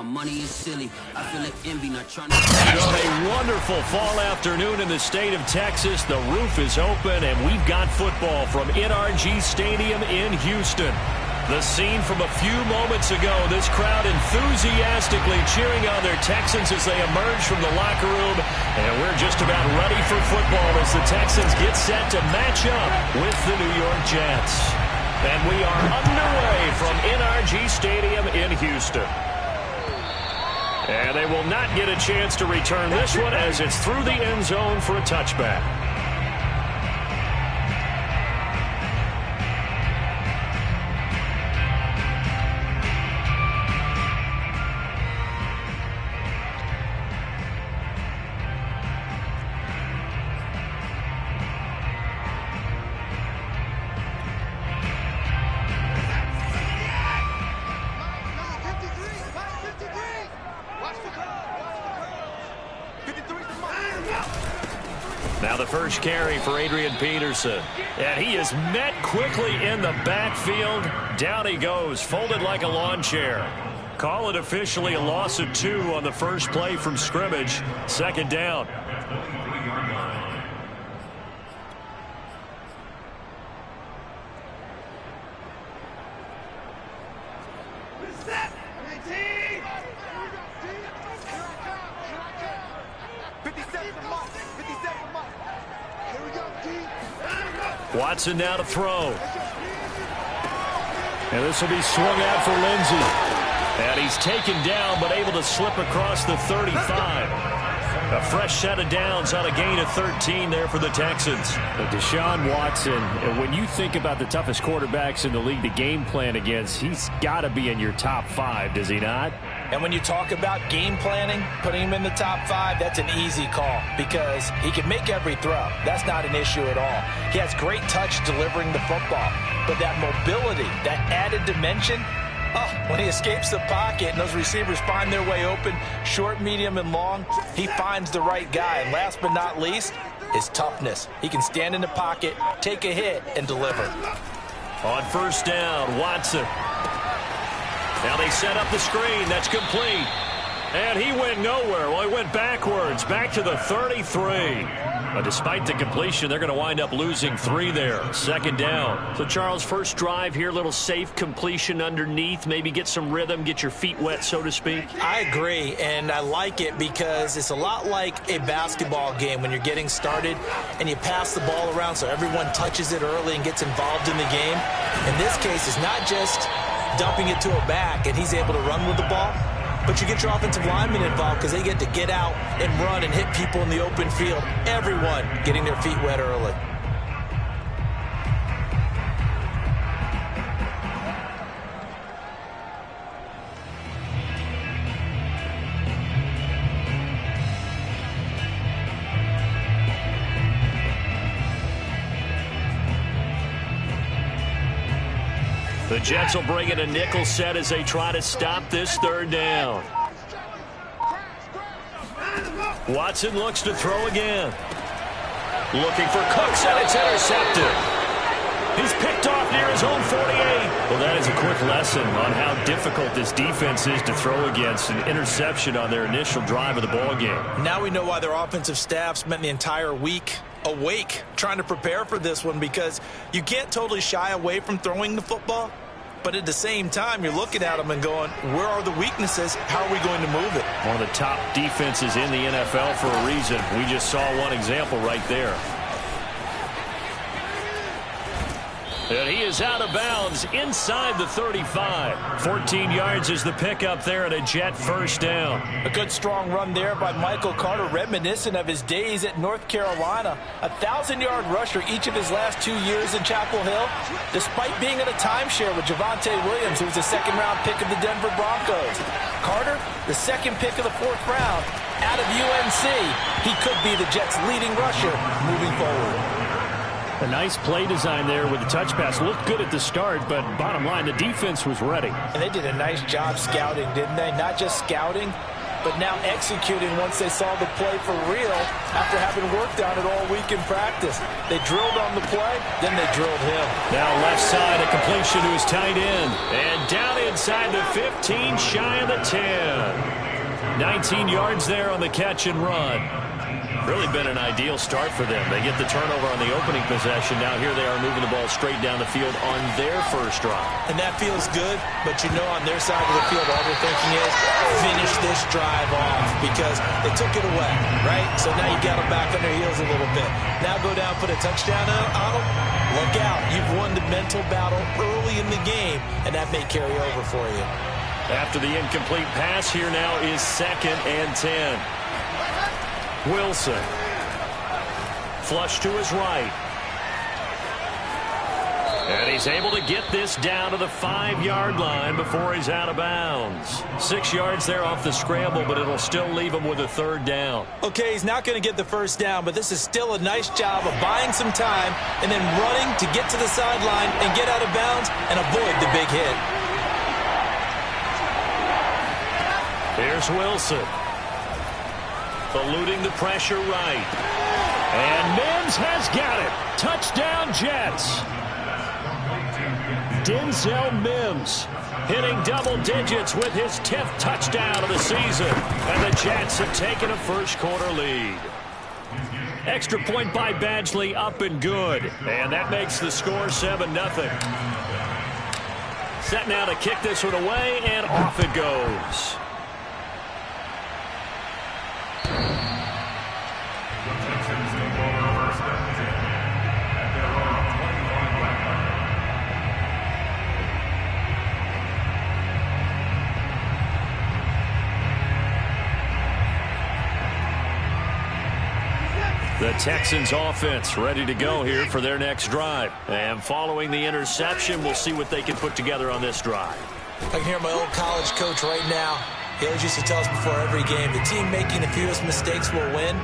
Money is silly. I feel like envy, not trying to... It's a wonderful fall afternoon in the state of Texas. The roof is open, and we've got football from NRG Stadium in Houston. The scene from a few moments ago, this crowd enthusiastically cheering on their Texans as they emerge from the locker room. And we're just about ready for football as the Texans get set to match up with the New York Jets. And we are underway from NRG Stadium in Houston. And they will not get a chance to return this one as it's through the end zone for a touchback. Now the first carry for Adrian Peterson. And he is met quickly in the backfield. Down he goes, folded like a lawn chair. Call it officially a loss of 2 on the first play from scrimmage. Second down. Watson now to throw. And this will be swung out for Lindsey. And he's taken down but able to slip across the 35. A fresh set of downs on a gain of 13 there for the Texans. But Deshaun Watson, when you think about the toughest quarterbacks in the league to game plan against, he's got to be in your top 5, does he not? And when you talk about game planning, putting him in the top 5, that's an easy call because he can make every throw. That's not an issue at all. He has great touch delivering the football. But that mobility, that added dimension, when he escapes the pocket and those receivers find their way open, short, medium, and long, he finds the right guy. And last but not least, his toughness. He can stand in the pocket, take a hit, and deliver. On first down, Watson. Now they set up the screen. That's complete. And he went nowhere. Well, he went backwards, back to the 33. But despite the completion, they're going to wind up losing 3 there. Second down. So, Charles, first drive here, little safe completion underneath. Maybe get some rhythm, get your feet wet, so to speak. I agree, and I like it because it's a lot like a basketball game when you're getting started and you pass the ball around so everyone touches it early and gets involved in the game. In this case, it's not just dumping it to a back and he's able to run with the ball, but you get your offensive linemen involved because they get to get out and run and hit people in the open field. Everyone getting their feet wet early. The Jets will bring in a nickel set as they try to stop this third down. Watson looks to throw again. Looking for Cooks, and it's intercepted. He's picked off near his own 48. Well, that is a quick lesson on how difficult this defense is to throw against. An interception on their initial drive of the ball game. Now we know why their offensive staff spent the entire week awake trying to prepare for this one, because you can't totally shy away from throwing the football, but at the same time you're looking at them and going, where are the weaknesses? How are we going to move it? One of the top defenses in the NFL for a reason. We just saw one example right there. And he is out of bounds inside the 35. 14 yards is the pickup there, and a Jet first down. A good strong run there by Michael Carter, reminiscent of his days at North Carolina. A 1,000-yard rusher each of his last 2 years in Chapel Hill, despite being in a timeshare with Javonte Williams, who was a second-round pick of the Denver Broncos. Carter, the second pick of the 4th round, out of UNC. He could be the Jets' leading rusher moving forward. A nice play design there with the touch pass. Looked good at the start, but bottom line, the defense was ready. And they did a nice job scouting, didn't they? Not just scouting, but now executing once they saw the play for real after having worked on it all week in practice. They drilled on the play, then they drilled him. Now left side, a completion to his tight end. And down inside the 15, shy of the 10. 19 yards there on the catch and run. Really been an ideal start for them. They get the turnover on the opening possession. Now here they are moving the ball straight down the field on their first drive. And that feels good, but you know on their side of the field all they're thinking is finish this drive off because they took it away, right? So now you got them back on their heels a little bit. Now go down, put a touchdown on them. Look out. You've won the mental battle early in the game, and that may carry over for you. After the incomplete pass, here now is 2nd and 10. Wilson. Flush to his right. And he's able to get this down to the 5-yard line before he's out of bounds. 6 yards there off the scramble, but it'll still leave him with a 3rd down. Okay, he's not going to get the first down, but this is still a nice job of buying some time and then running to get to the sideline and get out of bounds and avoid the big hit. Here's Wilson. Eluding the pressure right. And Mims has got it. Touchdown, Jets. Denzel Mims hitting double digits with his 10th touchdown of the season. And the Jets have taken a first-quarter lead. Extra point by Badgley, up and good. And that makes the score 7-0. Set now to kick this one away, and off it goes. The Texans offense ready to go here for their next drive. And following the interception, we'll see what they can put together on this drive. I can hear my old college coach right now. He always used to tell us before every game, the team making the fewest mistakes will win.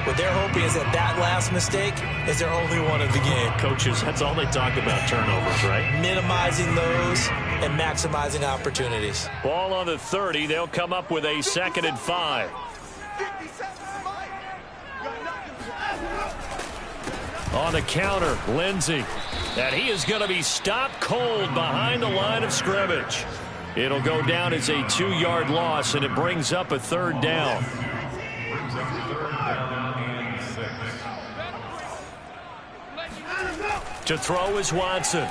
What they're hoping is that that last mistake is their only one of the game. Coaches, that's all they talk about, turnovers, right? Minimizing those and maximizing opportunities. Ball on the 30. They'll come up with a 2nd and 5. On the counter, Lindsey. And he is going to be stopped cold behind the line of scrimmage. It'll go down as a 2-yard loss, and it brings up a 3rd down. To throw is Watson.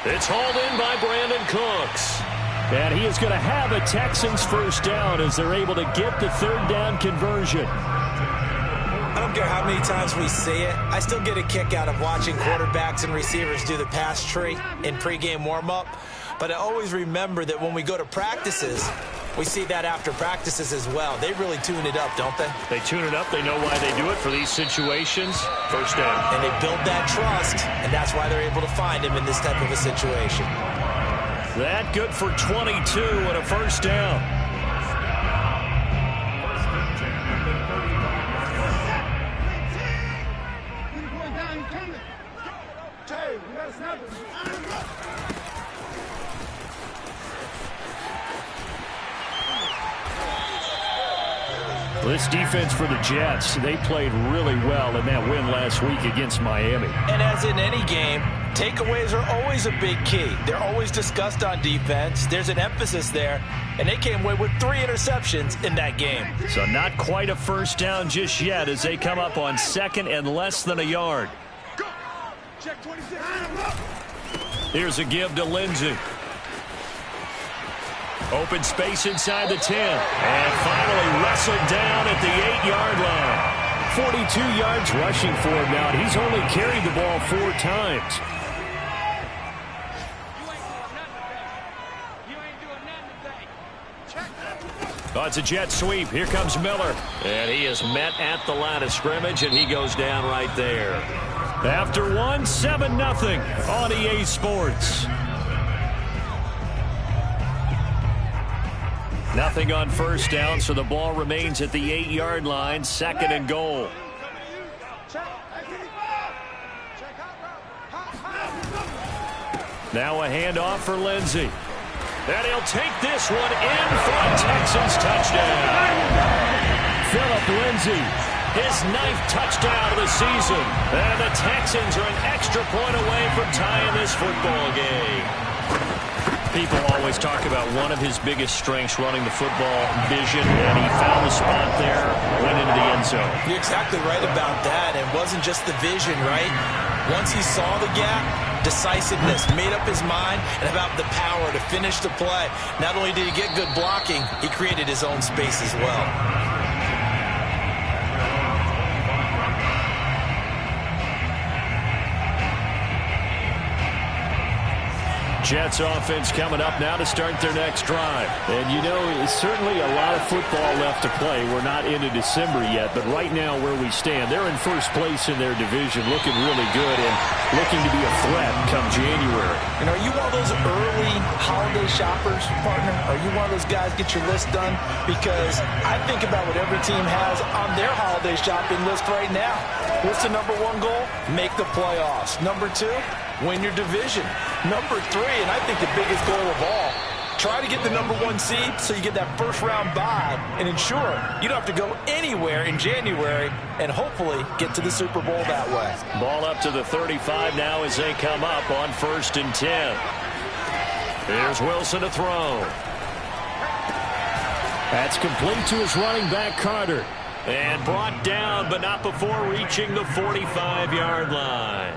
It's hauled in by Brandon Cooks. And he is going to have a Texans first down as they're able to get the 3rd down conversion. I don't care how many times we see it. I still get a kick out of watching quarterbacks and receivers do the pass tree in pregame warm-up. But I always remember that when we go to practices, we see that after practices as well. They really tune it up, don't they? They tune it up. They know why they do it for these situations. First down. And they build that trust, and that's why they're able to find him in this type of a situation. That good for 22 and a first down. This defense for the Jets, they played really well in that win last week against Miami. And as in any game, takeaways are always a big key. They're always discussed on defense. There's an emphasis there, and they came away with 3 interceptions in that game. So not quite a first down just yet as they come up on 2nd and less than a yard. Check 26. Here's a give to Lindsey. Open space inside the 10. And finally wrestled down at the 8-yard line. 42 yards rushing for him now. He's only carried the ball 4 times. Oh, it's a jet sweep. Here comes Miller. And he is met at the line of scrimmage, and he goes down right there. After one, 7-0 on EA Sports. Nothing on first down, so the ball remains at the 8-yard line, 2nd and goal. Now a handoff for Lindsey. And he'll take this one in for a Texans touchdown. Phillip Lindsay, his 9th touchdown of the season. And the Texans are an extra point away from tying this football game. People always talk about one of his biggest strengths running the football, vision, and he found the spot there, went into the end zone. You're exactly right about that. It wasn't just the vision, right? Once he saw the gap, decisiveness, made up his mind, and about the power to finish the play. Not only did he get good blocking, he created his own space as well. Jets offense coming up now to start their next drive. And you know, it's certainly a lot of football left to play. We're not into December yet, but right now where we stand, they're in first place in their division, looking really good and looking to be a threat come January. And are you one of those early holiday shoppers, partner? Are you one of those guys get your list done? Because I think about what every team has on their holiday shopping list right now. What's the number 1 goal? Make the playoffs. Number 2, win your division. Number 3, and I think the biggest goal of all, try to get the number 1 seed so you get that first-round bye and ensure you don't have to go anywhere in January and hopefully get to the Super Bowl that way. Ball up to the 35 now as they come up on 1st and 10. Here's Wilson to throw. That's complete to his running back, Carter. And brought down, but not before reaching the 45-yard line.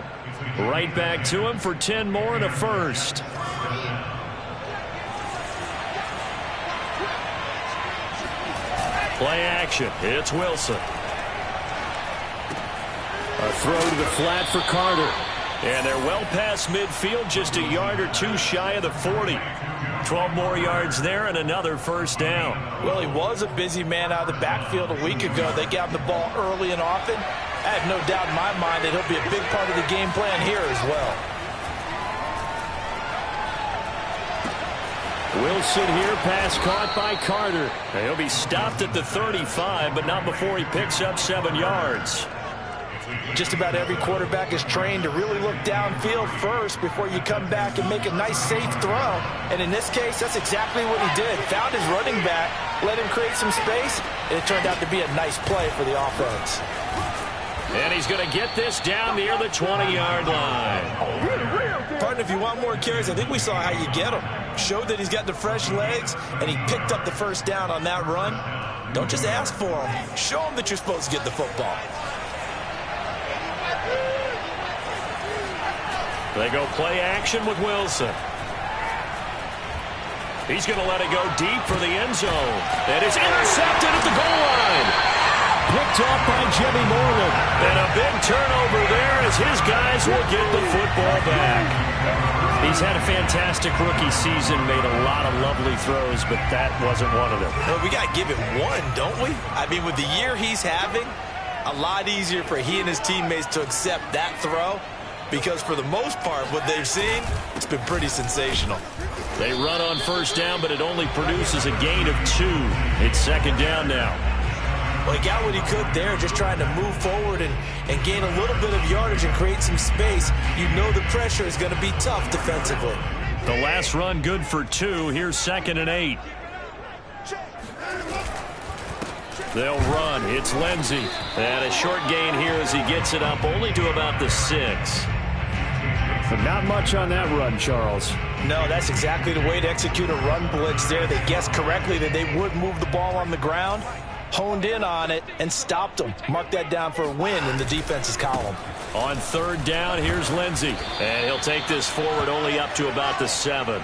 Right back to him for 10 more and a first. Play action. It's Wilson. A throw to the flat for Carter. And they're well past midfield, just a yard or 2 shy of the 40. 12 more yards there and another first down. Well, he was a busy man out of the backfield a week ago. They got him the ball early and often. I have no doubt in my mind that he'll be a big part of the game plan here as well. Wilson here, pass caught by Carter. He'll be stopped at the 35, but not before he picks up 7 yards. Just about every quarterback is trained to really look downfield first before you come back and make a nice, safe throw. And in this case, that's exactly what he did. Found his running back, let him create some space, and it turned out to be a nice play for the offense. And he's going to get this down near the 20-yard line. Partner, if you want more carries, I think we saw how you get him. Showed that he's got the fresh legs, and he picked up the first down on that run. Don't just ask for him. Show him that you're supposed to get the football. They go play action with Wilson. He's going to let it go deep for the end zone. And it's intercepted at the goal line. Picked off by Jimmy Moreland. And a big turnover there as his guys will get the football back. He's had a fantastic rookie season, made a lot of lovely throws, but that wasn't one of them. Well, we got to give him one, don't we? I mean, with the year he's having, a lot easier for he and his teammates to accept that throw. Because for the most part, what they've seen, it's been pretty sensational. They run on first down, but it only produces a gain of 2. It's second down now. Well, he got what he could there, just trying to move forward and gain a little bit of yardage and create some space. You know the pressure is going to be tough defensively. The last run good for 2. Here's 2nd and 8. They'll run. It's Lindsay. And a short gain here as he gets it up only to about the 6. But not much on that run, Charles. No, that's exactly the way to execute a run blitz there. They guessed correctly that they would move the ball on the ground, honed in on it, and stopped them. Mark that down for a win in the defense's column. On third down, here's Lindsay. And he'll take this forward only up to about the 7.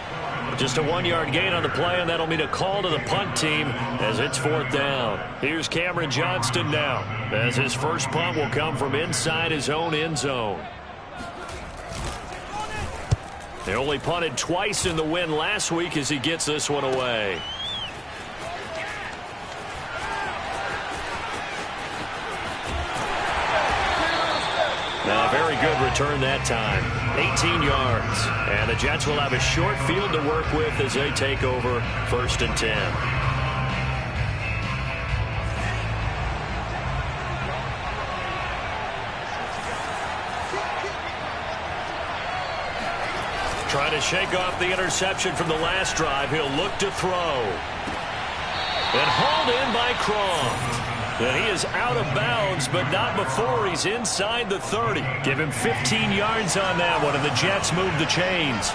Just a 1-yard gain on the play, and that'll mean a call to the punt team as it's 4th down. Here's Cameron Johnston now, as his first punt will come from inside his own end zone. They only punted twice in the win last week as he gets this one away. A very good return that time. 18 yards. And the Jets will have a short field to work with as they take over 1st and 10. Trying to shake off the interception from the last drive. He'll look to throw. And hauled in by Croft. And he is out of bounds, but not before he's inside the 30. Give him 15 yards on that one, and the Jets move the chains.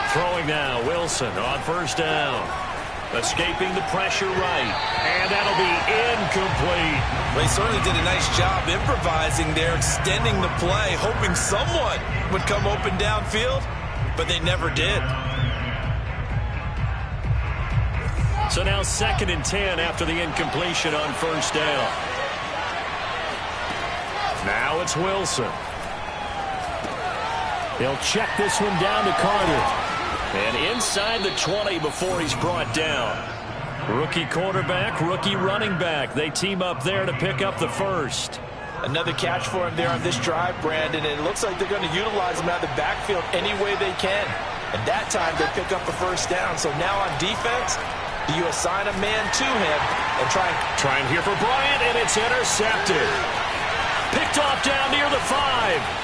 Throwing now, Wilson on first down. Escaping the pressure right. And that'll be incomplete. They certainly did a nice job improvising there, extending the play, hoping someone would come open downfield, but they never did. So now 2nd and 10 after the incompletion on first down. Now it's Wilson. He'll check this one down to Carter. And inside the 20 before he's brought down. Rookie quarterback, rookie running back. They team up there to pick up the first. Another catch for him there on this drive, Brandon. And it looks like they're going to utilize him out of the backfield any way they can. And that time they pick up the first down. So now on defense, do you assign a man to him and try and here for Bryant, and it's intercepted. Picked off down near the 5.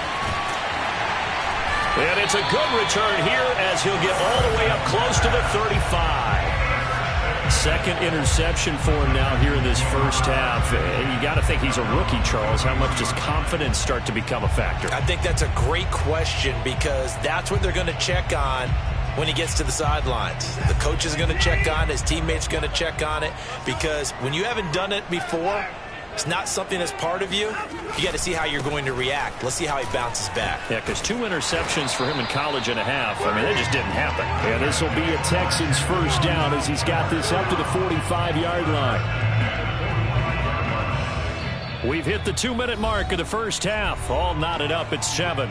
And it's a good return here as he'll get all the way up close to the 35. Second interception for him now here in this first half. And you got to think he's a rookie, Charles. How much does confidence start to become a factor? I think that's a great question because that's what they're going to check on when he gets to the sidelines. The coach is going to check on it. His teammates are going to check on it because when you haven't done it before, it's not something that's part of you. You got to see how you're going to react. Let's see how he bounces back. Yeah, because 2 interceptions for him in college and a half. I mean, that just didn't happen. And this will be a Texans first down as he's got this up to the 45-yard line. We've hit the 2-minute mark of the first half. All knotted up at 7.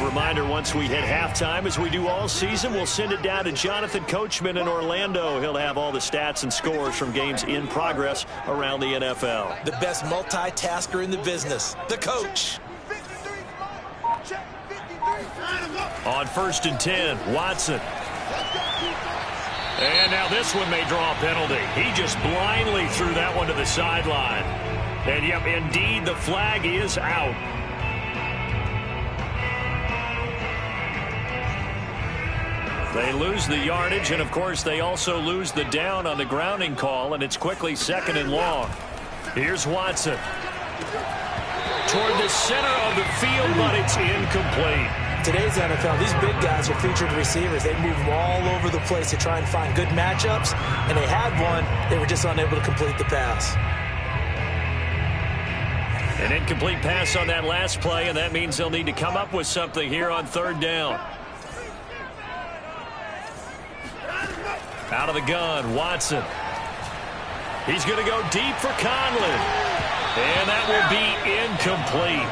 Reminder, once we hit halftime, as we do all season, we'll send it down to Jonathan Coachman in Orlando. He'll have all the stats and scores from games in progress around the NFL. The best multitasker in the business, the coach. On 1st and 10, Watson. And now this one may draw a penalty. He just blindly threw that one to the sideline. And, yep, indeed, the flag is out. They lose the yardage, and, of course, they also lose the down on the grounding call, and it's quickly 2nd and long. Here's Watson. Toward the center of the field, but it's incomplete. Today's NFL, these big guys are featured receivers. They move them all over the place to try and find good matchups, and they had one. They were just unable to complete the pass. An incomplete pass on that last play, and that means they'll need to come up with something here on 3rd down. Out of the gun, Watson. He's going to go deep for Conlon. And that will be incomplete.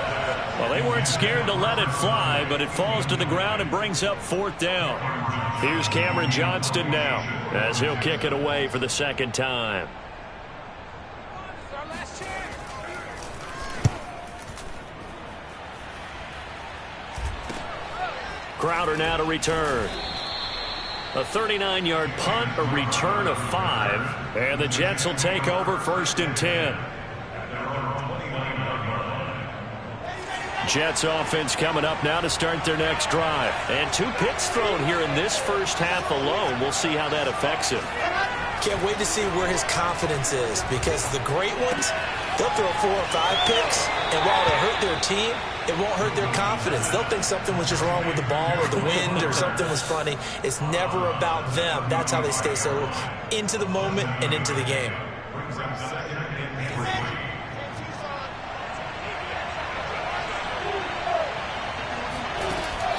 Well, they weren't scared to let it fly, but it falls to the ground and brings up 4th down. Here's Cameron Johnston now as he'll kick it away for the 2nd time. Crowder now to return. A 39-yard punt, a return of 5, and the Jets will take over 1st and 10. Jets offense coming up now to start their next drive. And 2 picks thrown here in this first half alone. We'll see how that affects him. Can't wait to see where his confidence is because the great ones, they'll throw 4 or 5 picks, and while they'll hurt their team, it won't hurt their confidence. They'll think something was just wrong with the ball or the wind or something was funny. It's never about them. That's how they stay so into the moment and into the game.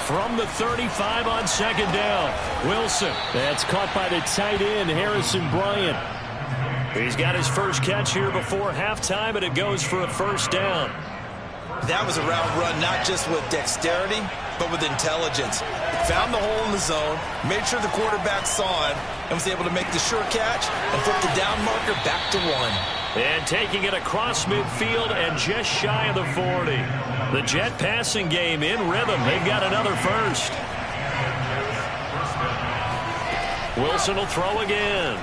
From the 35 on 2nd down, Wilson. That's caught by the tight end, Harrison Bryant. He's got his first catch here before halftime, and it goes for a 1st down. That was a route run not just with dexterity, but with intelligence. Found the hole in the zone, made sure the quarterback saw him, and was able to make the sure catch and flip the down marker back to 1. And taking it across midfield and just shy of the 40. The Jet passing game in rhythm. They've got another first. Wilson will throw again.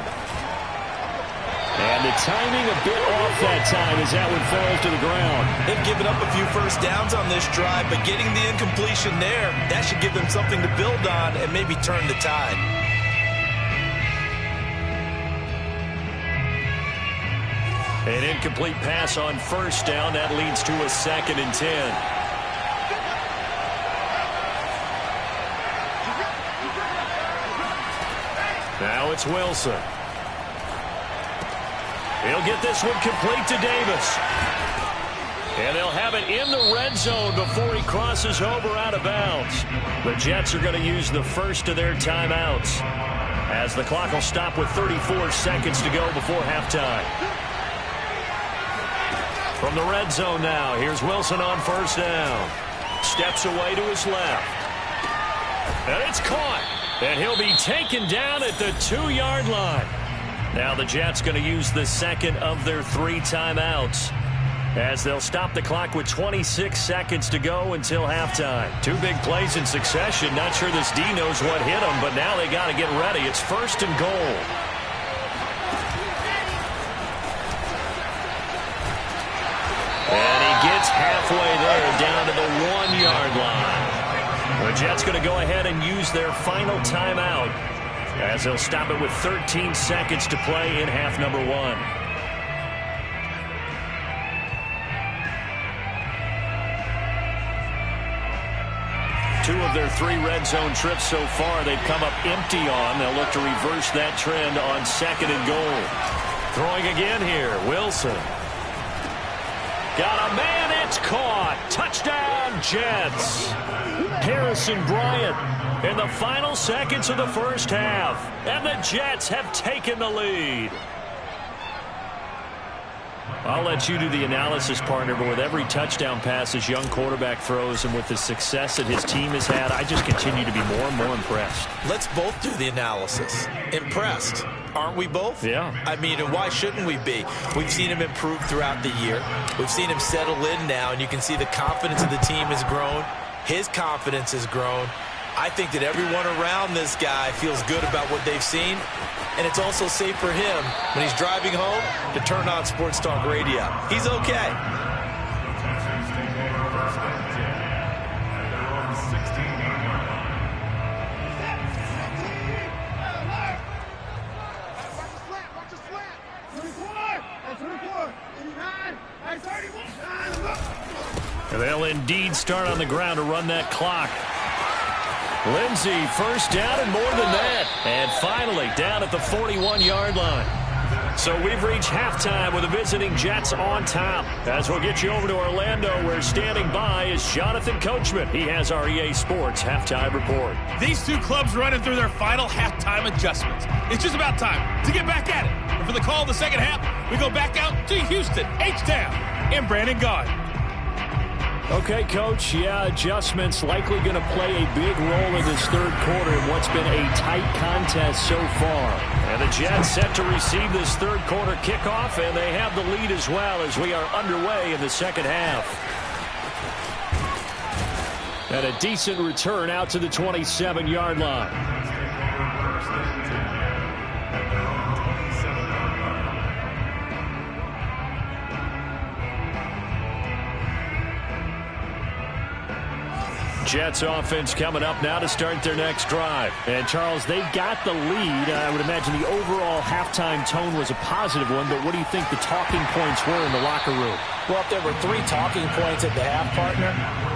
And the timing a bit off that time as that one falls to the ground. They've given up a few first downs on this drive, but getting the incompletion there, that should give them something to build on and maybe turn the tide. An incomplete pass on first down. That leads to a 2nd and 10. Now it's Wilson. He'll get this one complete to Davis. And they'll have it in the red zone before he crosses over out of bounds. The Jets are going to use the first of their timeouts, as the clock will stop with 34 seconds to go before halftime. From the red zone now, here's Wilson on first down. Steps away to his left. And it's caught. And he'll be taken down at the 2-yard line. Now the Jets going to use the second of their 3 timeouts, as they'll stop the clock with 26 seconds to go until halftime. 2 big plays in succession. Not sure this D knows what hit them, but now they got to get ready. It's 1st and goal. And he gets halfway there, down to the 1-yard line. The Jets going to go ahead and use their final timeout, as they'll stop it with 13 seconds to play in half number 1. Two of their 3 red zone trips so far they've come up empty on. They'll look to reverse that trend on 2nd and goal. Throwing again here, Wilson. Got a man, it's caught. Touchdown, Jets. Harrison Bryant in the final seconds of the first half. And the Jets have taken the lead. I'll let you do the analysis, partner, but with every touchdown pass this young quarterback throws and with the success that his team has had, I just continue to be more and more impressed. Let's both do the analysis. Impressed. Aren't we both? Yeah. I mean, and why shouldn't we be? We've seen him improve throughout the year. We've seen him settle in now, and you can see the confidence of the team has grown. His confidence has grown. I think that everyone around this guy feels good about what they've seen, and it's also safe for him when he's driving home to turn on Sports Talk Radio. He's okay. And they'll indeed start on the ground to run that clock. Lindsey, first down and more than that. And finally down at the 41-yard line. So we've reached halftime with the visiting Jets on top. As we'll get you over to Orlando, where standing by is Jonathan Coachman. He has our EA Sports halftime report. These two clubs running through their final halftime adjustments. It's just about time to get back at it. And for the call of the second half, we go back out to Houston, H-Town, and Brandon Gaudin. Okay, Coach, yeah, adjustments likely going to play a big role in this third quarter in what's been a tight contest so far. And the Jets set to receive this third quarter kickoff, and they have the lead as well as we are underway in the second half. And a decent return out to the 27-yard line. Jets offense coming up now to start their next drive. And, Charles, they've got the lead. I would imagine the overall halftime tone was a positive one, but what do you think the talking points were in the locker room? Well, if there were 3 talking points at the half, partner,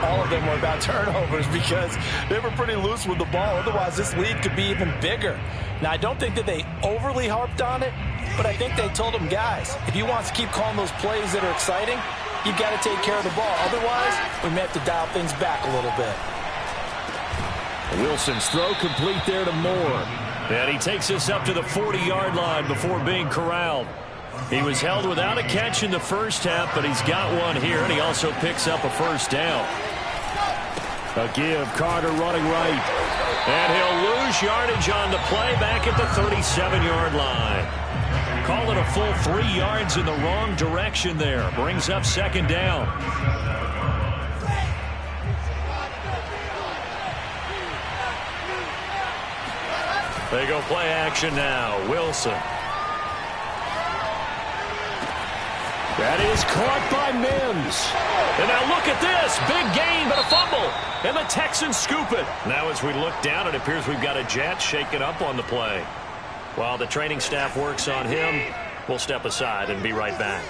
all of them were about turnovers because they were pretty loose with the ball. Otherwise, this lead could be even bigger. Now, I don't think that they overly harped on it, but I think they told them, guys, if you want to keep calling those plays that are exciting, you've got to take care of the ball. Otherwise, we may have to dial things back a little bit. Wilson's throw complete there to Moore. And he takes us up to the 40-yard line before being corralled. He was held without a catch in the first half, but he's got one here, and he also picks up a first down. A give, Carter running right. And he'll lose yardage on the play back at the 37-yard line. Call it a full 3 yards in the wrong direction there. Brings up second down. They go play action now. Wilson. That is caught by Mims. And now look at this. Big gain, but a fumble. And the Texans scoop it. Now as we look down, it appears we've got a Jet shaking up on the play. While the training staff works on him, we'll step aside and be right back.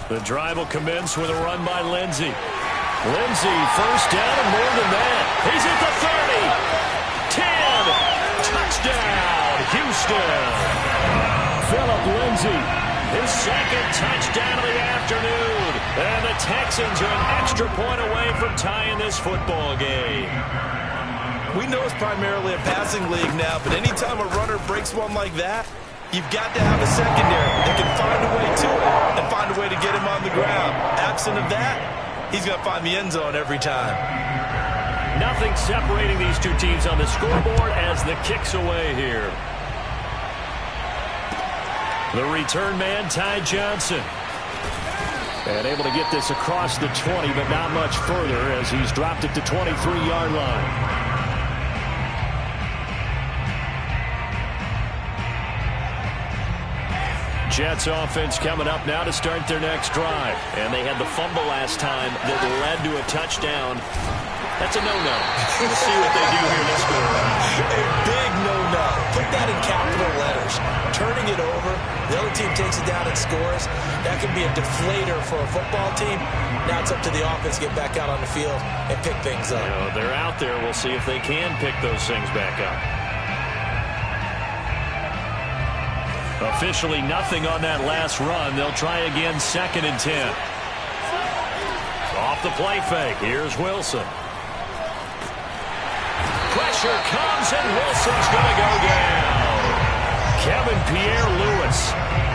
The drive will commence with a run by Lindsey. Lindsey, first down and more than that. He's at the 30. 10. Touchdown, Houston. Phillip Lindsey, his second touchdown of the afternoon. And the Texans are an extra point away from tying this football game. We know it's primarily a passing league now, but anytime a runner breaks one like that, you've got to have a secondary that can find a way to it and find a way to get him on the ground. Absent of that, he's going to find the end zone every time. Nothing separating these two teams on the scoreboard as the kick's away here. The return man, Ty Johnson. And able to get this across the 20, but not much further as he's dropped it to 23-yard line. Jets offense coming up now to start their next drive. And they had the fumble last time that led to a touchdown. That's a no-no. We'll see what they do here this go around. A big no-no. Put that in capital letters. Turning it over, the other team takes it down and scores. That can be a deflator for a football team. Now it's up to the offense to get back out on the field and pick things up. You know, they're out there. We'll see if they can pick those things back up. Officially nothing on that last run. They'll try again, 2nd and 10. Off the play fake. Here's Wilson. Pressure comes, and Wilson's going to go down. Kevin Pierre-Louis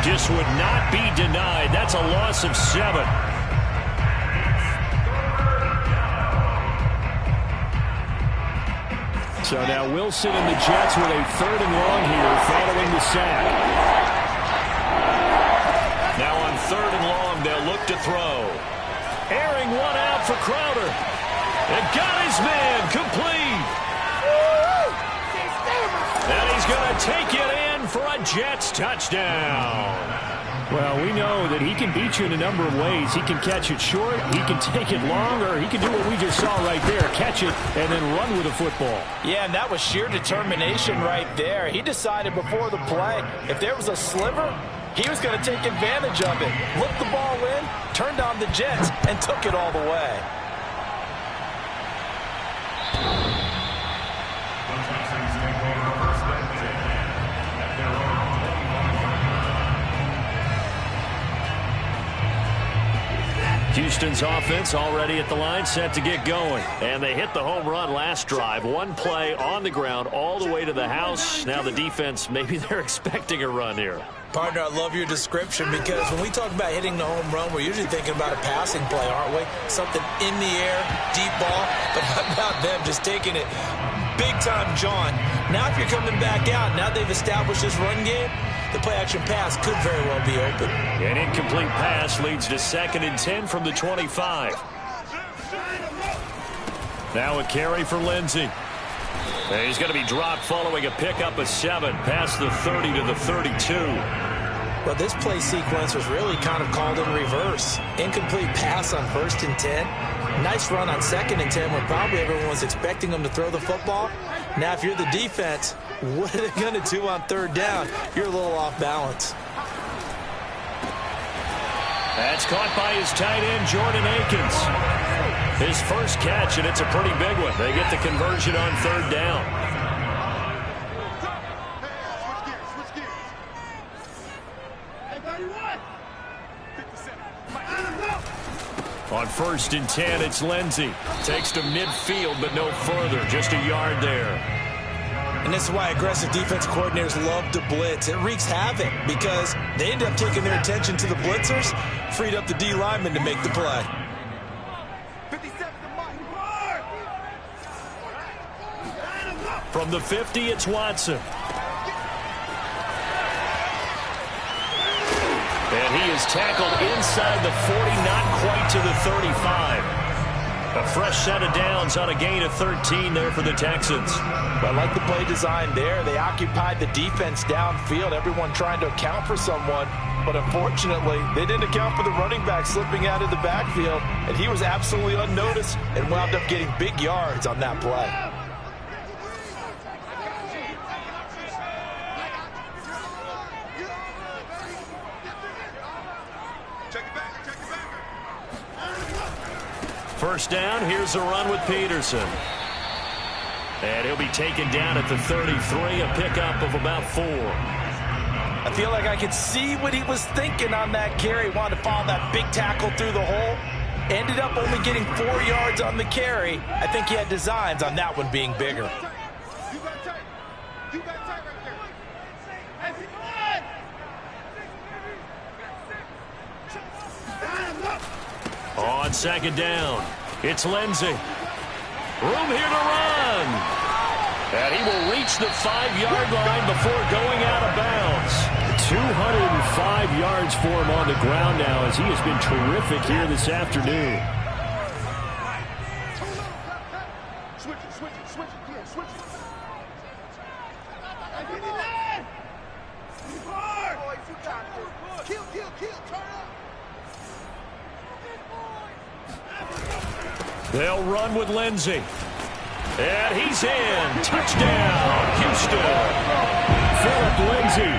just would not be denied. That's a loss of 7. So now Wilson and the Jets with a 3rd and long here following the sack. Now on 3rd and long, they'll look to throw. Airing one out for Crowder. And got his man complete. And he's going to take it in for a Jets touchdown. Well, we know that he can beat you in a number of ways. He can catch it short, he can take it long, or he can do what we just saw right there, catch it and then run with the football. Yeah, and that was sheer determination right there. He decided before the play, if there was a sliver, he was going to take advantage of it. Looked the ball in, turned on the Jets, and took it all the way. Houston's offense already at the line, set to get going. And they hit the home run last drive. One play on the ground all the way to the house. Now the defense, maybe they're expecting a run here. Partner, I love your description because when we talk about hitting the home run, we're usually thinking about a passing play, aren't we? Something in the air, deep ball. But how about them just taking it big time, John? Now if you're coming back out, now they've established this run game, the play-action pass could very well be open. An incomplete pass leads to 2nd and 10 from the 25. Now a carry for Lindsey. And he's going to be dropped following a pickup of 7 past the 30 to the 32. Well, this play sequence was really kind of called in reverse. Incomplete pass on 1st and 10. Nice run on 2nd and 10 when probably everyone was expecting them to throw the football. Now, if you're the defense, what are they going to do on 3rd down? You're a little off balance. That's caught by his tight end, Jordan Akins. His first catch, and it's a pretty big one. They get the conversion on 3rd down. On 1st and 10, it's Lindsey. Takes to midfield, but no further. Just a yard there. And this is why aggressive defense coordinators love to blitz. It wreaks havoc because they end up taking their attention to the blitzers, freed up the D lineman to make the play. 57. From the 50, it's Watson. And he is tackled inside the 40, not quite to the 35. A fresh set of downs on a gain of 13 there for the Texans. I like the play design there. They occupied the defense downfield, everyone trying to account for someone. But unfortunately, they didn't account for the running back slipping out of the backfield, and he was absolutely unnoticed and wound up getting big yards on that play. First down, here's a run with Peterson. And he'll be taken down at the 33, a pickup of about 4. I feel like I could see what he was thinking on that carry. Wanted to follow that big tackle through the hole. Ended up only getting 4 yards on the carry. I think he had designs on that one being bigger. On second down, it's Lindsey. Room here to run. And he will reach the 5-yard line before going out of bounds. 205 yards for him on the ground now, as he has been terrific here this afternoon. They'll run with Lindsey. And he's in. Touchdown, Houston. Philip Lindsey.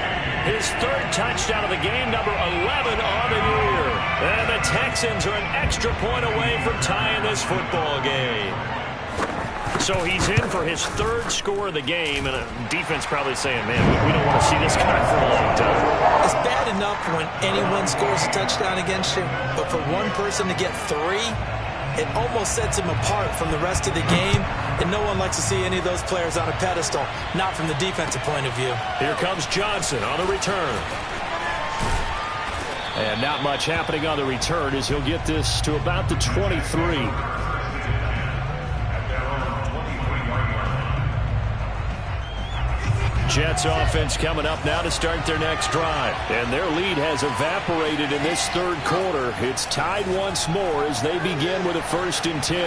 His 3rd touchdown of the game, number 11 on the year. And the Texans are an extra point away from tying this football game. So he's in for his 3rd score of the game, and defense probably saying, man, we don't want to see this guy for a long time. It's bad enough when anyone scores a touchdown against you, but for one person to get 3, it almost sets him apart from the rest of the game, and no one likes to see any of those players on a pedestal, not from the defensive point of view. Here comes Johnson on the return. And not much happening on the return as he'll get this to about the 23. Jets offense coming up now to start their next drive. And their lead has evaporated in this 3rd quarter. It's tied once more as they begin with a 1st and 10.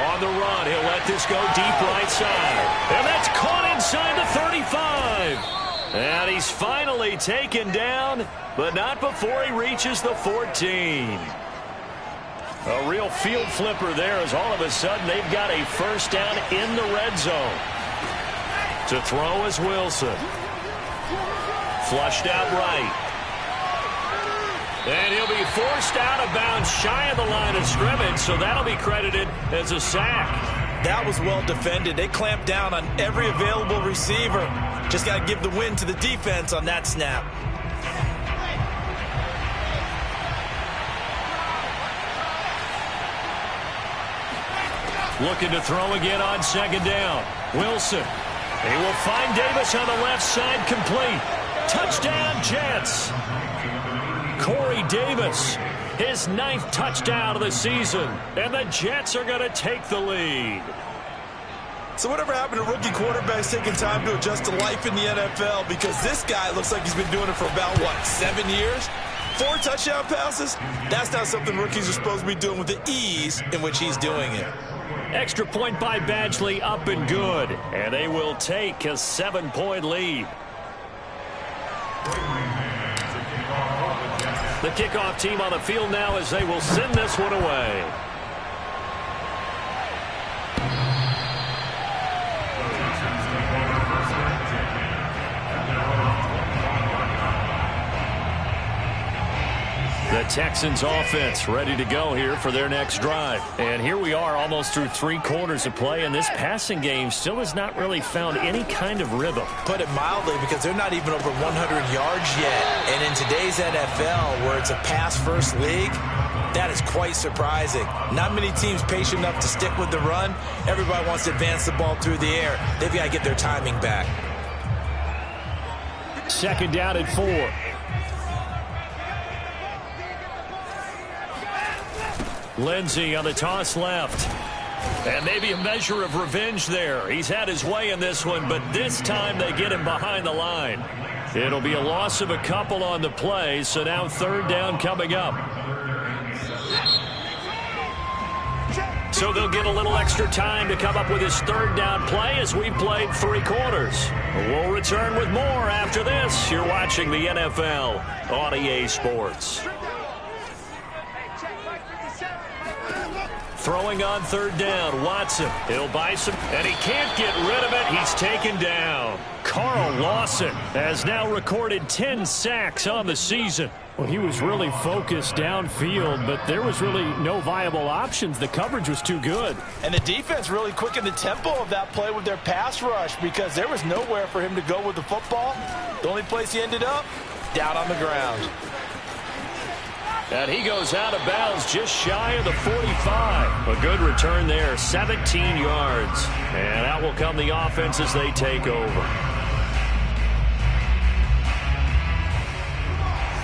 On the run, he'll let this go deep right side. And that's caught inside the 35. And he's finally taken down, but not before he reaches the 14. A real field flipper there, as all of a sudden they've got a 1st down in the red zone. To throw is Wilson. Flushed out right. And he'll be forced out of bounds shy of the line of scrimmage, so that'll be credited as a sack. That was well defended. They clamped down on every available receiver. Just got to give the win to the defense on that snap. Looking to throw again on second down. Wilson. He will find Davis on the left side, complete. Touchdown, Jets. Corey Davis, his 9th touchdown of the season. And the Jets are going to take the lead. So whatever happened to rookie quarterbacks taking time to adjust to life in the NFL? Because this guy looks like he's been doing it for about, 7 years? 4 touchdown passes? That's not something rookies are supposed to be doing with the ease in which he's doing it. Extra point by Badgley, up and good. And they will take a 7-point lead. The kickoff team on the field now as they will send this one away. The Texans offense ready to go here for their next drive. And here we are almost through 3 quarters of play, and this passing game still has not really found any kind of rhythm. Put it mildly, because they're not even over 100 yards yet. And in today's NFL, where it's a pass-first league, that is quite surprising. Not many teams patient enough to stick with the run. Everybody wants to advance the ball through the air. They've got to get their timing back. Second down at 4. Lindsey on the toss left. And maybe a measure of revenge there. He's had his way in this one, but this time they get him behind the line. It'll be a loss of a couple on the play, so now third down coming up. So they'll get a little extra time to come up with his third down play as we played 3 quarters. We'll return with more after this. You're watching the NFL on EA Sports. Throwing on third down, Watson. He'll buy some, and he can't get rid of it. He's taken down. Carl Lawson has now recorded 10 sacks on the season. Well, he was really focused downfield, but there was really no viable options. The coverage was too good. And the defense really quickened the tempo of that play with their pass rush because there was nowhere for him to go with the football. The only place he ended up, down on the ground. And he goes out of bounds just shy of the 45. A good return there, 17 yards. And out will come the offense as they take over.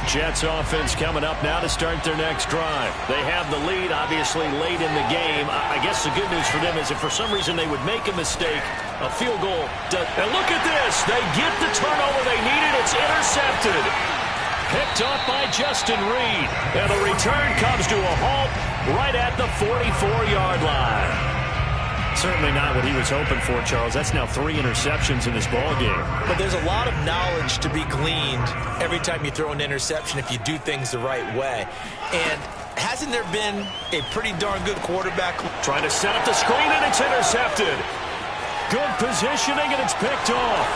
Jets offense coming up now to start their next drive. They have the lead, obviously, late in the game. I guess the good news for them is if for some reason they would make a mistake, a field goal does. And look at this. They get the turnover they needed. It's intercepted. Picked off by Justin Reed. And the return comes to a halt right at the 44-yard line. Certainly not what he was hoping for, Charles. That's now 3 interceptions in this ballgame. But there's a lot of knowledge to be gleaned every time you throw an interception if you do things the right way. And hasn't there been a pretty darn good quarterback? Trying to set up the screen, and it's intercepted. Good positioning, and it's picked off.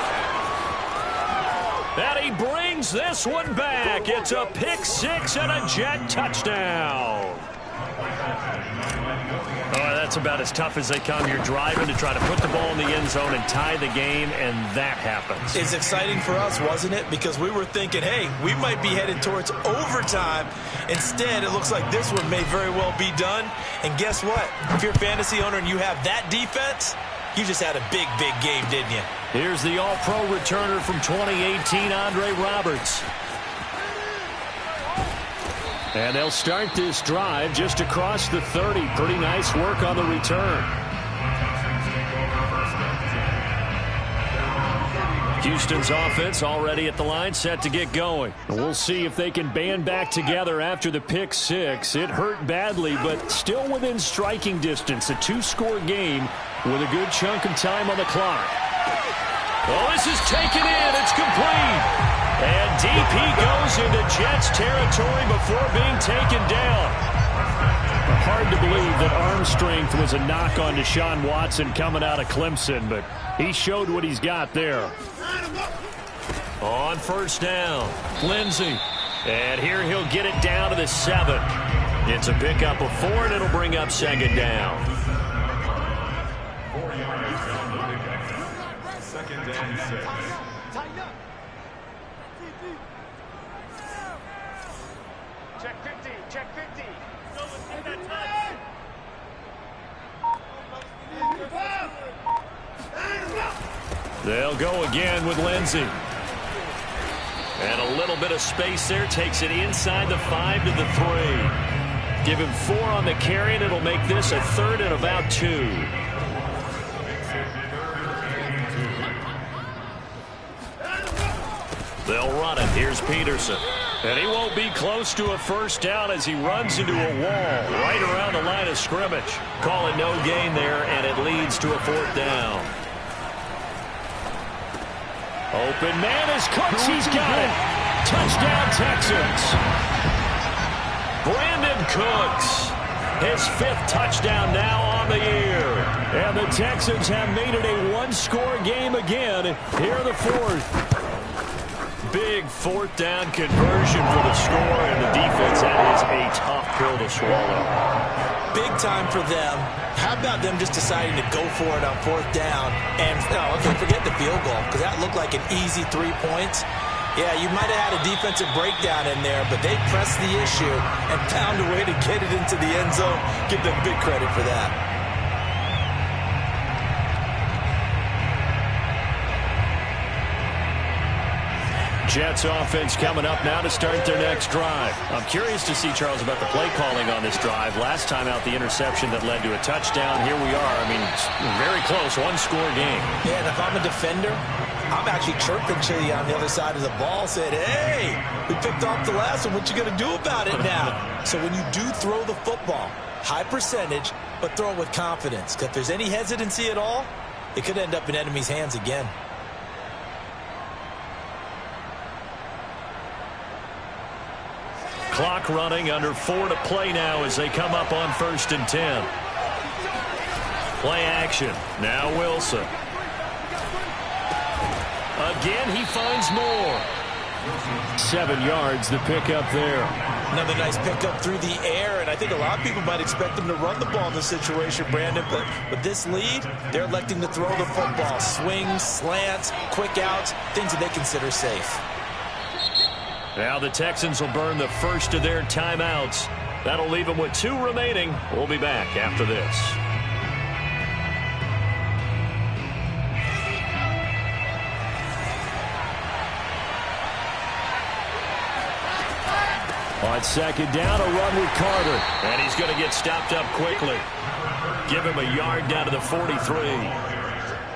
And he brings this one back. It's a pick 6 and a Jet touchdown. Oh, that's about as tough as they come. You're driving to try to put the ball in the end zone and tie the game, and that happens. It's exciting for us, wasn't it? Because we were thinking, hey, we might be headed towards overtime. Instead, it looks like this one may very well be done. And guess what? If you're a fantasy owner and you have that defense, you just had a big, big game, didn't you? Here's the all-pro returner from 2018, Andre Roberts. And they'll start this drive just across the 30. Pretty nice work on the return. Houston's offense already at the line, set to get going. We'll see if they can band back together after the pick 6. It hurt badly, but still within striking distance. A 2-score game with a good chunk of time on the clock. Oh, this is taken in. It's complete. And deep he goes into Jets territory before being taken down. Hard to believe that arm strength was a knock on Deshaun Watson coming out of Clemson, but he showed what he's got there. On first down, Lindsey. And here he'll get it down to the 7. It's a pickup of 4, and it'll bring up second down. Second down, 6. Check 50, check 50. They'll go again with Lindsey. And a little bit of space there. Takes it inside the 5 to the 3. Give him 4 on the carry, and it'll make this a 3rd and about 2. They'll run it. Here's Peterson. And he won't be close to a first down as he runs into a wall right around the line of scrimmage. Call it no gain there, and it leads to a 4th down. Open man is Cooks. He's got it. Touchdown, Texans. Brandon Cooks. His 5th touchdown now on the year. And the Texans have made it a 1-score game again. Here the 4th. Big 4th down conversion for the score, and the defense, that is a tough pill to swallow. Big time for them. How about them just deciding to go for it on 4th down? And, okay, forget the field goal, because that looked like an easy 3 points. Yeah, you might have had a defensive breakdown in there, but they pressed the issue and found a way to get it into the end zone. Give them big credit for that. Jets offense coming up now to start their next drive. I'm curious to see, Charles, about the play calling on this drive. Last time out, the interception that led to a touchdown. Here we are. I mean, it's very close, one-score game. Yeah, and if I'm a defender, I'm actually chirping to you on the other side of the ball, saying, hey, we picked off the last one. What you going to do about it now? So when you do throw the football, high percentage, but throw it with confidence. Because if there's any hesitancy at all, it could end up in enemy's hands again. Clock running, under 4 to play now as they come up on 1st and 10. Play action. Now Wilson. Again, he finds more. 7 yards, the pickup there. Another nice pickup through the air, and I think a lot of people might expect them to run the ball in this situation, Brandon, but with this lead, they're electing to throw the football. Swings, slants, quick outs, things that they consider safe. Now the Texans will burn the first of their timeouts. That'll leave them with 2 remaining. We'll be back after this. On 2nd down, a run with Carter. And he's going to get stopped up quickly. Give him a yard down to the 43.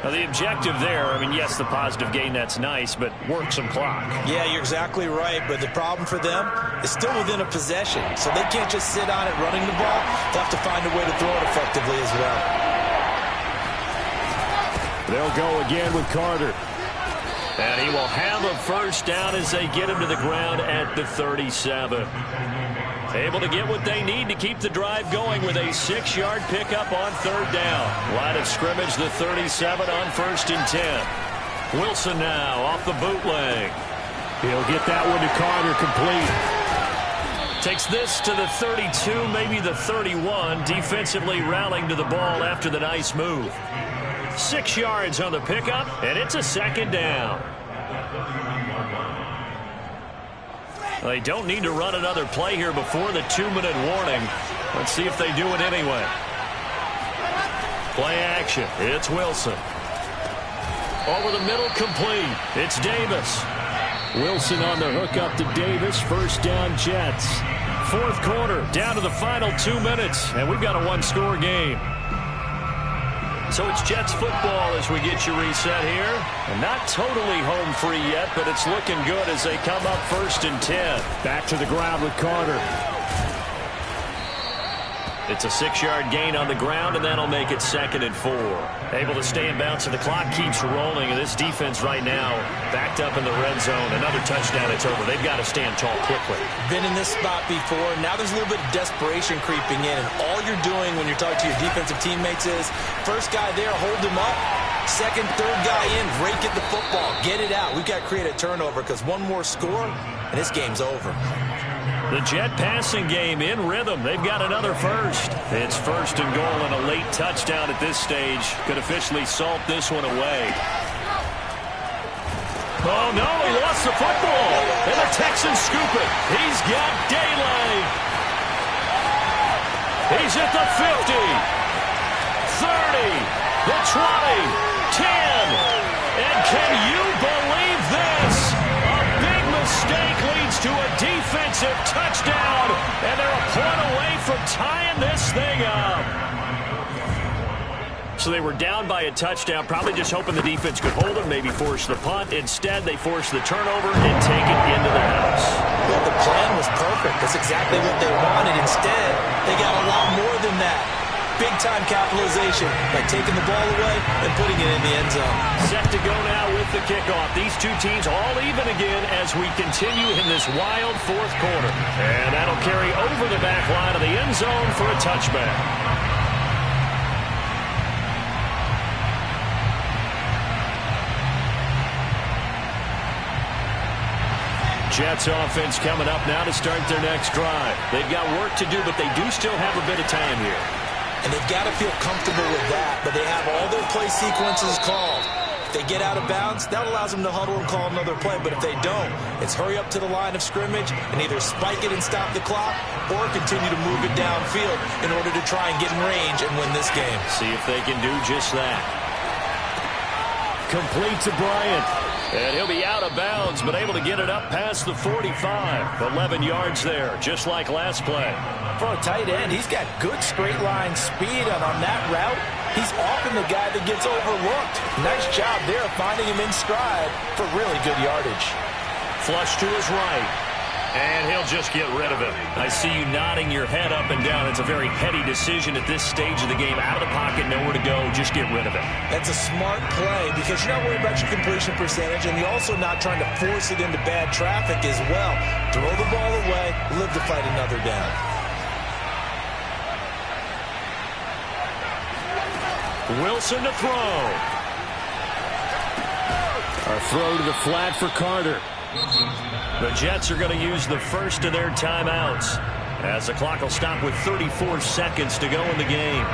Now, the objective there, I mean, yes, the positive gain, that's nice, but work some clock. Yeah, you're exactly right, but the problem for them is still within a possession, so they can't just sit on it running the ball. They'll have to find a way to throw it effectively as well. They'll go again with Carter. And he will have a first down as they get him to the ground at the 37. Able to get what they need to keep the drive going with a 6-yard pickup on 3rd down. Line of scrimmage, the 37 on 1st and 10. Wilson now off the bootleg. He'll get that one to Carter, complete. Takes this to the 32, maybe the 31. Defensively rallying to the ball after the nice move. 6 yards on the pickup, and it's a 2nd down. They don't need to run another play here before the 2-minute warning. Let's see if they do it anyway. Play action. It's Wilson. Over the middle, complete. It's Davis. Wilson on the hook up to Davis. First down, Jets. 4th quarter, down to the final 2 minutes, and we've got a 1-score game. So it's Jets football as we get you reset here. And not totally home free yet, but it's looking good as they come up 1st and 10. Back to the ground with Carter. It's a 6-yard gain on the ground, and that'll make it 2nd and 4. Able to stay in bounds, and the clock keeps rolling. And this defense right now backed up in the red zone. Another touchdown, it's over. They've got to stand tall quickly. Been in this spot before. Now there's a little bit of desperation creeping in. And all you're doing when you're talking to your defensive teammates is, first guy there, hold him up. Second, third guy in, rake at the football. Get it out. We've got to create a turnover because one more score, and this game's over. The Jet passing game in rhythm. They've got another first. It's 1st and goal and a late touchdown at this stage. Could officially salt this one away. Oh, no, he lost the football. And the Texans scoop it. He's got daylight. He's at the 50, 30, the 20, 10. And can you believe this? A big mistake leads to a defensive touchdown, and they're a point away from tying this thing up. So they were down by a touchdown, probably just hoping the defense could hold them, maybe force the punt. Instead, they force the turnover and take it into the house. Well, the plan was perfect. That's exactly what they wanted. Instead, they got a lot more than that. Big-time capitalization by taking the ball away and putting it in the end zone. Set to go now with the kickoff. These two teams all even again as we continue in this wild 4th quarter. And that'll carry over the back line of the end zone for a touchback. Jets offense coming up now to start their next drive. They've got work to do, but they do still have a bit of time here. And they've got to feel comfortable with that, but they have all their play sequences called. If they get out of bounds, that allows them to huddle and call another play, but if they don't, it's hurry up to the line of scrimmage and either spike it and stop the clock or continue to move it downfield in order to try and get in range and win this game. See if they can do just that. Complete to Bryant. And he'll be out of bounds, but able to get it up past the 45. 11 yards there, just like last play. For a tight end, he's got good straight line speed, and on that route, he's often the guy that gets overlooked. Nice job there finding him in stride for really good yardage. Flush to his right. And he'll just get rid of it. I see you nodding your head up and down. It's a very heady decision at this stage of the game. Out of the pocket, nowhere to go. Just get rid of it. That's a smart play because you're not worried about your completion percentage, and you're also not trying to force it into bad traffic as well. Throw the ball away, live to fight another down. Wilson to throw. A throw to the flat for Carter. The Jets are going to use the first of their timeouts as the clock will stop with 34 seconds to go in the game.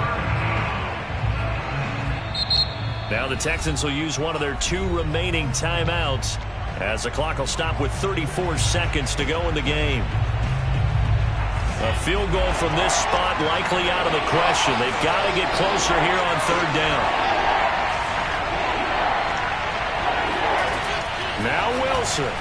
Now the Texans will use one of their 2 remaining timeouts as the clock will stop with 34 seconds to go in the game. A field goal from this spot likely out of the question. They've got to get closer here on 3rd down. Now Wilson.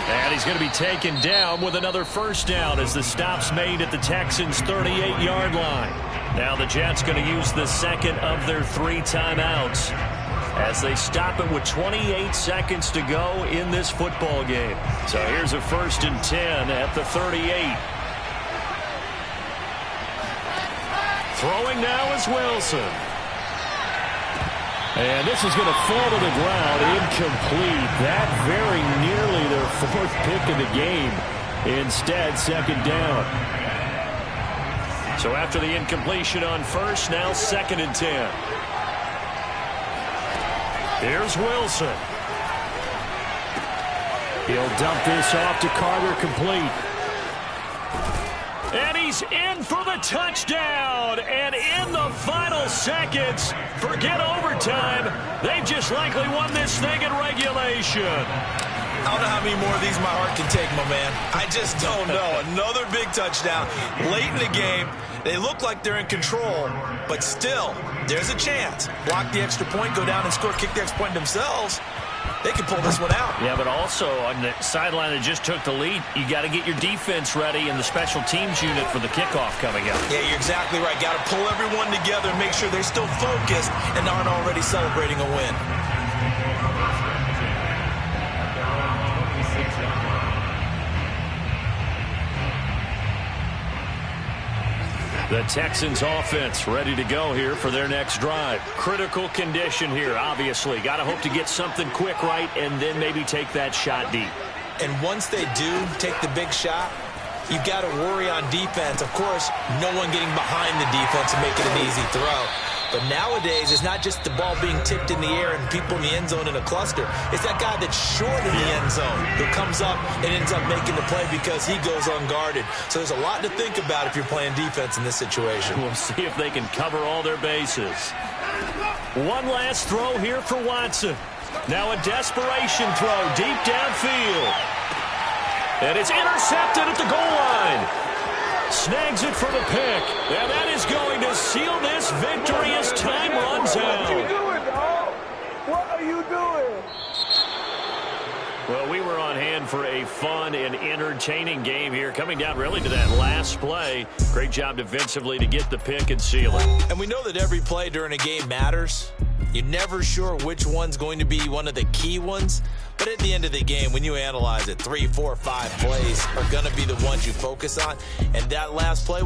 And he's going to be taken down with another first down as the stop's made at the Texans' 38-yard line. Now the Jets going to use the second of their 3 timeouts as they stop it with 28 seconds to go in this football game. So here's a 1st and 10 at the 38. Throwing now is Wilson. And this is going to fall to the ground, incomplete. That very nearly their 4th pick of the game. Instead, 2nd down. So after the incompletion on first, now 2nd and 10. Here's Wilson. He'll dump this off to Carter, complete. And he's in for the touchdown. And in the final seconds, forget overtime. They've just likely won this thing in regulation. I don't know how many more of these my heart can take, my man. I just don't know. Another big touchdown late in the game. They look like they're in control, but still, there's a chance. Block the extra point, go down and score, kick the extra point themselves. They can pull this one out. Yeah, but also on the sideline that just took the lead, you got to get your defense ready and the special teams unit for the kickoff coming up. Yeah, you're exactly right. Got to pull everyone together and make sure they're still focused and aren't already celebrating a win. The Texans offense ready to go here for their next drive. Critical condition here, obviously. Got to hope to get something quick right and then maybe take that shot deep. And once they do take the big shot, you've got to worry on defense. Of course, no one getting behind the defense and making an easy throw. But nowadays, it's not just the ball being tipped in the air and people in the end zone in a cluster. It's that guy that's short in the end zone who comes up and ends up making the play because he goes unguarded. So there's a lot to think about if you're playing defense in this situation. We'll see if they can cover all their bases. One last throw here for Watson. Now a desperation throw deep downfield. And it's intercepted at the goal line. Snags it for the pick. And that is going to seal this victory as time runs out. What are you doing, dog? What are you doing? Well, we were on hand for a fun and entertaining game here. Coming down really to that last play. Great job defensively to get the pick and seal it. And we know that every play during a game matters. You're never sure which one's going to be one of the key ones. But at the end of the game, when you analyze it, 3, 4, 5 plays are going to be the ones you focus on. And that last play